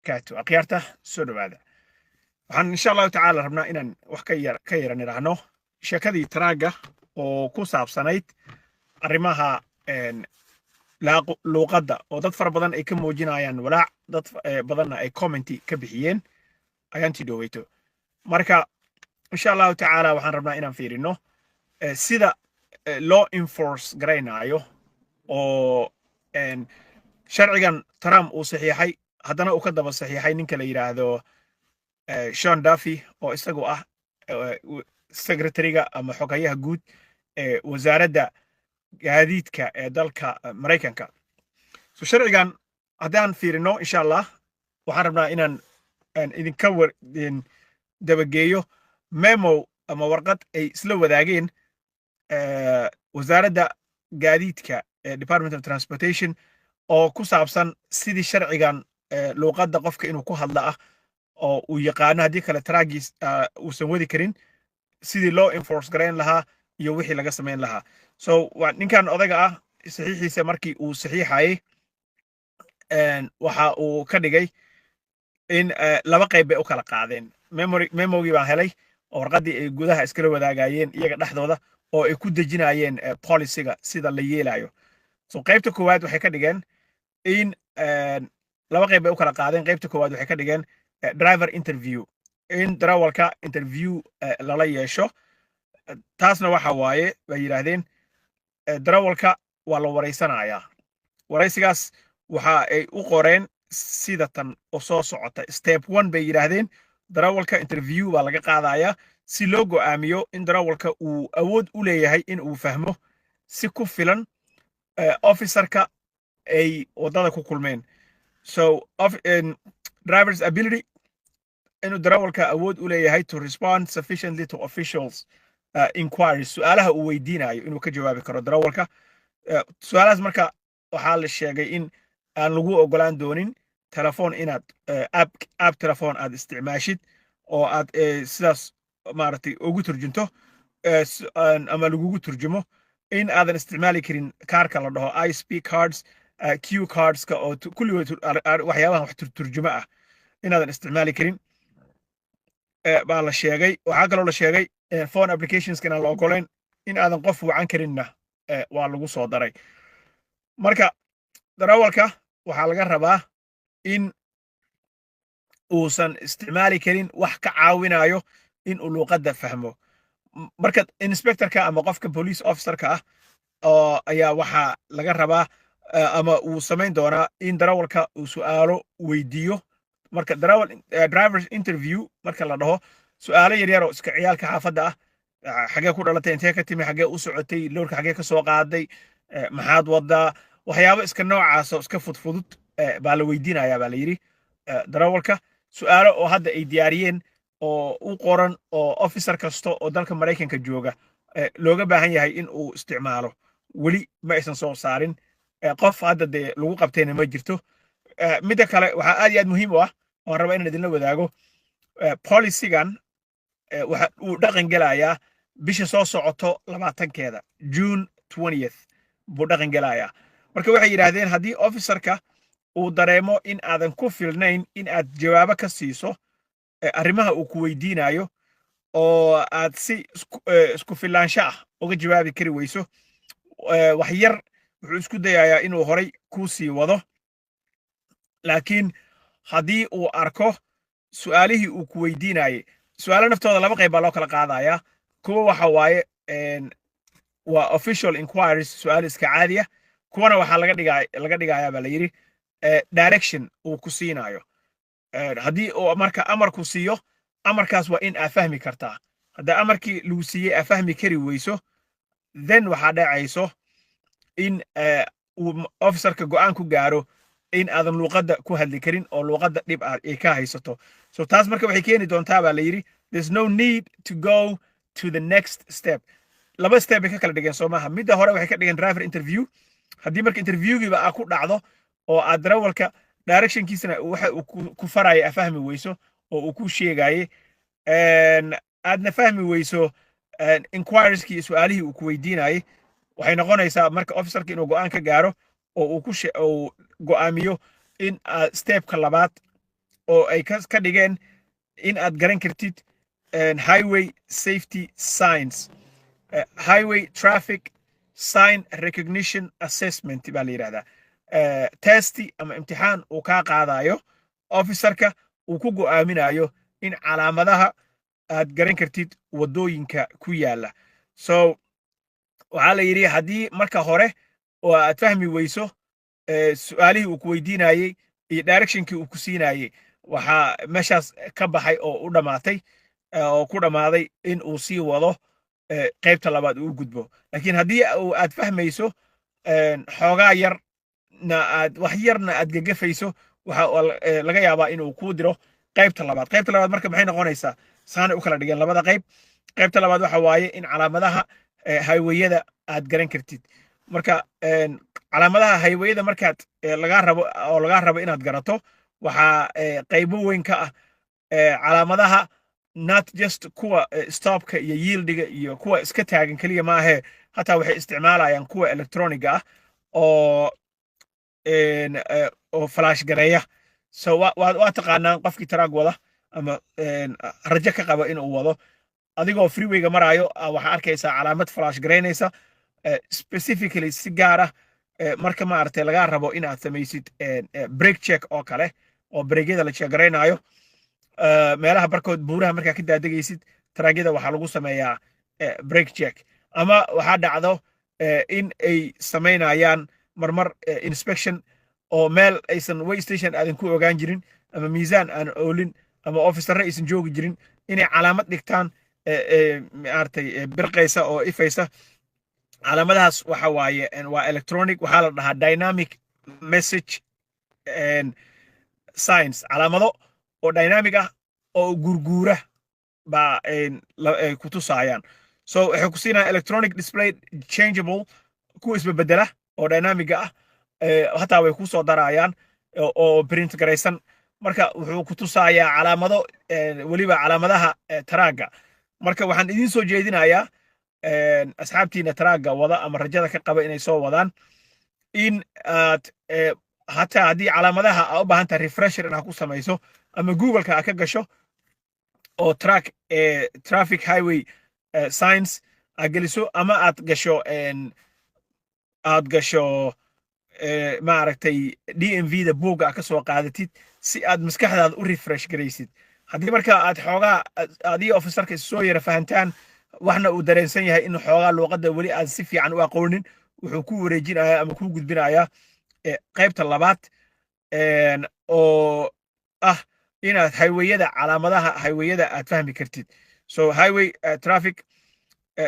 وبركاته أخيارته سودو هذا waxaan insha allahu tacaala rabnaa inaan wax ka yaran idhaahno sheekadii taraaga oo ku saabsanayd arrimaha luuqadda oo dad fara badan ay ka muujinayaan walaac dad badanna ay commenti ka bixiyeen ayaantii dhoweyto marka insha allahu tacaala waxaan rabnaa inaan fiirino sida loo enforce garaynaayo oo sharcigan Trump uu saxiixay haddana uu ka daba saxiixay ninka la yiraahdo Sean Duffy oo isagu ah secretary-ga ama xogayaha guud ee wasaaradda gaadiidka ee dalka Mareykanka so sharcigan haddaan fiirino insha Allah waxaan rabnaa inaan idinka dabageeyo memo ama warqad ay isla wadaageen wasaaradda gaadiidka ee Department of Transportation oo ku saabsan sidii sharcigan luuqadda qofka inuu ku hadla ah oo uu yaqaano haddii kale taraagis uusan wadi karin sidii loo enforce garayn lahaa iyo wixii laga samayn lahaa so ninkan odaga ah saxiixiisa markii uu saxiixayay waxa uu ka dhigay in laba qayb bay u kala qaadeen memogii baan helay oo warqaddii ay gudaha iskala wadaagayeen iyaga dhexdooda oo ay ku dejinayeen policyga sida la yeelayo so qaybta koowaad waxay ka dhigeen in laba qayb bay u kala qaadeen qaybta koowaad waxay ka dhigeen driver interview in darawalka interview lala yeesho taasna waxa waaye bay yiraahdeen darawalka waa la wareysanayaa wareysigaas waxa ay u qoreen sida tan oo soo socota step 1 bay yiraahdeen darawalka interview baa laga qaadayaa si loo go'aamiyo in darawalka uu awood u leeyahay in uu fahmo si ku filan officerka ay wadada ku kulmeen so driver's ability inuu darawalka awood u leeyahay to respond sufficiently to officials inquiries su'aalaha uu weydiinayo inuu ka jawaabi karo darawalka su'aalahaas marka waxaa la sheegay in aan lagu ogolaan doonin telefoon inaad app telefoon aad isticmaashid oo aad sidaas maaragtay ugu turjunto ama lagugu turjumo in aadan isticmaali karin kaarka la dhaho ISP cards Q cardska oo kulligood waxyaabaha wax turjuma ah inaadan isticmaali karin baa la sheegay waxaa kaloo la sheegay phone applications inaan la ogoleyn in aadan qof wacan karinna waa lagu soo daray marka darawalka waxaa laga rabaa in uusan isticmaali karin wax ka caawinayo in uu luuqadda fahmo marka inspectorka ama qofka police officerka ah oo ayaa waxaa laga rabaa ama uu samayn doonaa in darawalka uu su'aalo weydiiyo marka driver's interview marka la dhaho su'aalo yaryar oo iska ciyaalka xaafadda ah xagee ku dhalatay intee ka timi xagee u socotay loorka xagee ka soo qaaday maxaad wadaa waxyaabo iska noocaas oo iska fudfudud baa la weydiinayaa baa la yiri darawalka su'aalo oo hadda ay diyaariyeen oo u qoran oo officer kasta oo dalka Mareykanka jooga looga baahan yahay in uu isticmaalo weli ma aysan soo saarin qof hadda dee lagu qabtayna ma jirto midda kale waxaa aad iyo aad muhiim u ah oon raba inaan idinla wadaago policygan waxa uu dhaqan gelayaa bisha soo socoto 20keeda June 20th buu dhaqan gelayaa marka waxay yiraahdeen haddii officerka uu dareemo in aadan ku filnayn in aad jawaabo ka siiso arrimaha uu ku weydiinayo oo aad si isku filaansho ah uga jawaabi kari weyso wax yar wuxuu isku dayayaa inuu horay ku sii wado laakiin haddii uu arko su'aalihii uu ku weydiinayay su'aalo naftooda laba qayb baa loo kala qaadayaa kuwa waxa waaye waa official inquiries su'aal iska caadi ah kuwana waxaa laga dhigayaa baa la yiri direction uu ku siinayo haddii uu marka amarku siiyo amarkaas waa in aad fahmi kartaa hadda amarkii lagu siiyey aad fahmi kari weyso then waxaa dhacayso in uu officerka go'aan ku gaaro in aadan luuqadda ku hadli karin oo luuqadda dhib ay ka haysato so taas marka waxay keeni doontaa baa la yiri there's no need to go to the next step laba step bay ka kala dhigeen soo maaha midda hore waxay ka dhigeen driver interview haddii marka interviewgiiba aad ku dhacdo oo aad darawalka directionkiisana waxa uu ku faraya fahmi weyso oo uu ku sheegaye aadna fahmi weyso inquirieski su'aalihii uu ku weydiinayay waxay noqonaysaa marka officerka inuu go'aan ka gaaro oo uu go'aamiyo in stepka labaad oo ay ka dhigeen in aad garan kartid highway safety signs highway traffic sign recognition assessment baa la yidhahdaa testi ama imtixaan uu kaa qaadayo officerka uu ku go'aaminayo in calaamadaha aad garan kartid waddooyinka ku yaala so waxaa la yidhi haddii marka hore oo aad fahmi weyso su'aalihii uu ku weydiinayey iyo directionkii uu ku siinayey waxaa meeshaas ka baxay oo u dhammaatay oo ku dhammaaday in uu sii wado qaybta labaad uu gudbo laakiin haddii aad fahmayso xoogaa wax yarna aad gegafayso waxa laga yaabaa inuu kuu diro qaybta labaad marka maxay noqonaysaa saanay u kala dhigeen labada qaybta labaad waxa waaye in calaamadaha highwayada aad garan kartid marka calaamadaha highwayada markaad lagaa rabo inaad garato waxaa qaybo weyn ka ah calaamadaha not just kuwa stopka iyo yieldiga iyo kuwa iska taagan keliya maahe hataa waxay isticmaalayaan kuwa electroniga ah oo flash gareeya so waa taqaanaan qofkii taraag wada ama rajo ka qaba inuu wado adigoo freewayga maraayo waxaa arkaysaa calaamad flash gareynaysa specifically si gaar ah marka maaragtay lagaa rabo inaad samaysid break check oo kale oo breegyada la check gareynayo meelaha barkood buuraha markaa ka daadegaysid taraagyada waxaa lagu sameeyaa break check ama waxaa dhacdo in ay samaynayaan marmar inspection oo meel aysan way station aadan ku ogaan jirin ama miisaan aan oolin ama officerre aysan joogi jirin inay calaamad dhigtaan maaragtay birqaysa oo ifaysa calaamadahaas waxa waaye waa electronic waxaa la dhahaa dynamic message signs calaamado oo dynamic ah oo gurguura baa ay ku tusayaan so waxay ku siinayaan electronic display changeable kuwa isbedela oo dynamiga ah hataa way ku soo darayaan oo print garaysan marka wuxuu ku tusayaa calaamado weliba calaamadaha taraaga marka waxaan idin soo jeedinayaa asxaabtiina taraaga wada ama rajada ka qaba inay soo wadaan in aad hataa haddii calaamadaha aa u baahan tahay refresher inaad ku samayso ama googleka aad ka gasho oo traffic highway signs aad geliso ama aad gasho maaragtay DMV da buugga ka soo qaadatid si aad maskaxdaada u refresh garaysid haddii marka aad xoogaa adii officerka soo yara fahantaan waxna uu dareensan yahay in xoogaa luuqadda weli aad si fiican u aqoonin wuxuu ku wareejinayaa ama ku gudbinayaa qaybta labaad oo ah inaad calaamadaha highwayada aad fahmi kartid so highway traffic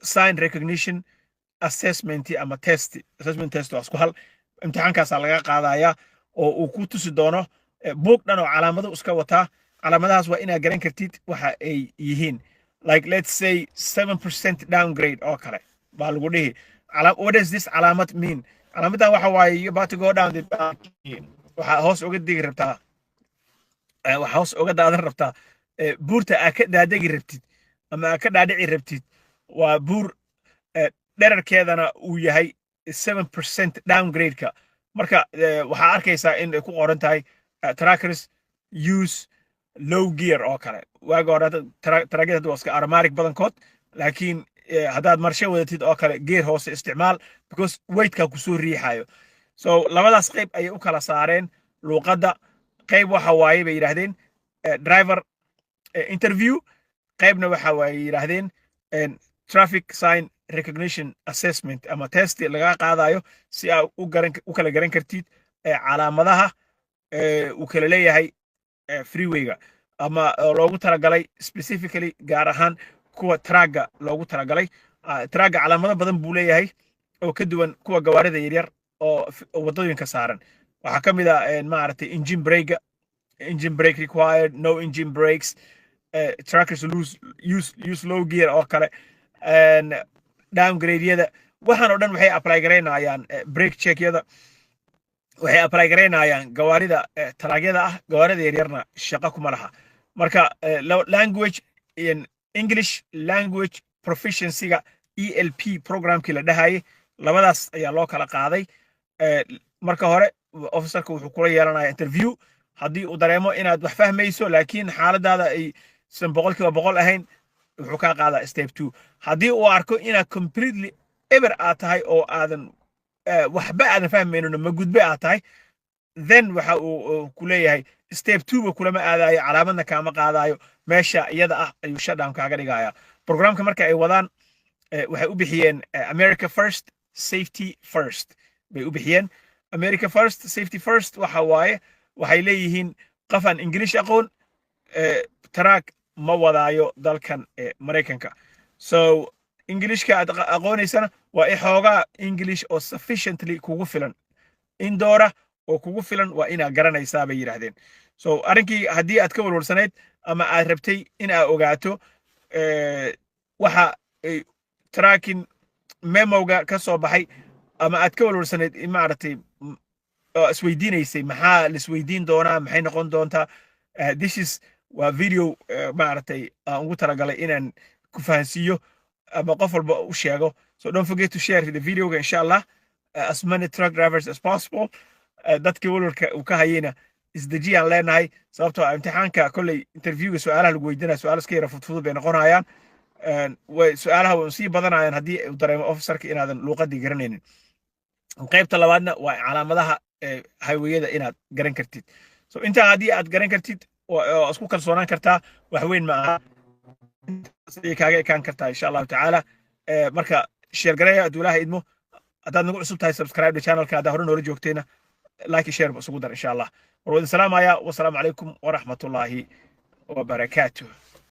sign recognition assessment ama assessment test waa isku hal imtixaankaasaa laga qaadayaa oo uu ku tusi doono buug dhan oo calaamado iska wataa calaamadahaas waa inaad garan kartid waxa ay yihiin like let's say 7% downgrade oo kale baa lagu dhihi what does this calaamad mean calaamadan waxa waaye you about to go down the waxa hoos uga digi rabtaa waxa hoos uga daadan rabtaa buurta aad ka daadegi rabtid ama aad ka dhaadhici rabtid waa buur dherarkeedana uu yahay 7% downgrade-ka marka waxaa arkaysaa in ay ku qoran tahay trackers use low gear oo kale waaga hore taragyada waa iska automatic badankood laakiin haddaad marshe wadatid oo kale gear hoose isticmaal because weightkaa kusoo riixayo so labadaas qayb ayay u kala saareen luuqadda qayb waxa waaye bay yidhaahdeen driver interview qaybna waxa waaye yidhaahdeen traffic sign recognition assessment ama test laga qaadayo si aad u kala garan kartid calaamadaha uu kala leeyahay freewayga ama loogu talagalay specifically gaar ahaan kuwa traaga loogu talagalay traaga calaamado badan buu leeyahay oo ka duwan kuwa gawaarida yaryar oo wadooyinka saaran waxaa ka mid ah maaragtay engine brake required no engine brakes trackers use low gear oo kale downgradeyada waxaan oo dhan waxay apply garaynayaan brake checkyada waxay apply garaynayaan gawaarida taraagyada ah gawaarida yaryarna shaqo kuma laha marka language in English language proficiency-ga ELP programkii la dhahayay labadaas ayaa loo kala qaaday marka hore officerka wuxuu kula yeelanayaa interview haddii uu dareemo inaad wax fahmayso laakiin xaaladaada aysan 100% ahayn wuxuu kaa qaadaa step 2 haddii uu arko inaad completely ever aad tahay oo aadan waxba aadan fahmaynin ma gudbe aad tahay then waxa uu ku leeyahay step 2 ba kulama aadayo calaamadna kaama qaadayo meesha iyada ah ayuu shutdown kaaga dhigaya programka marka ay wadaan waxay u bixiyeen America First Safety First bay u bixiyeen America First Safety First waxa waaye waxay leeyihiin qafan English aqoon track ma wadaayo dalkan Mareykanka so Englishka aad aqoonaysana waa xoogaa English oo sufficiently kugu filan indoora oo kugu filan waa inaad garanaysaa bay yiraahdeen so arinkii haddii aad ka walwalsanayd ama aad rabtay in aad ogaato waxa tracking memoga ka soo baxay ama aad ka walwalsanayd maaragtay isweydiinaysay maxaa la isweydiin doonaa maxay noqon doontaa this is waa video maaragtay aan ugu talagalay inaan ku fahansiiyo ama qof walba u sheego so don't forget to share the video inshallah as many truck drivers as possible dadkii walwalka uu ka hayayna isdejiyaan leenahay sababtoo ah imtixaanka kolley interviewga su'aalaha lagu weydiinaya su'aalo iska yara fudfudud bay noqonayaan way su'aalaha way sii badanayaan haddii uu dareemo officerka inaadan luuqadii garanaynin qaybta labaadna waa calaamadaha highwayada inaad garan kartid so intaa haddii aad garan kartid oo isku kalsoonaan kartaa wax weyn ma aha sidii kaaga ekaan kartaa insha allahu tacaala marka share gareeya hadduu ilaahay idmo haddaad nagu cusub tahay subscribe channelka haddaa hore noola joogtayna like share isugu dar insha allah war wadin salaamaya wasalaamu calaykum waraxmatullaahi wabarakaatuh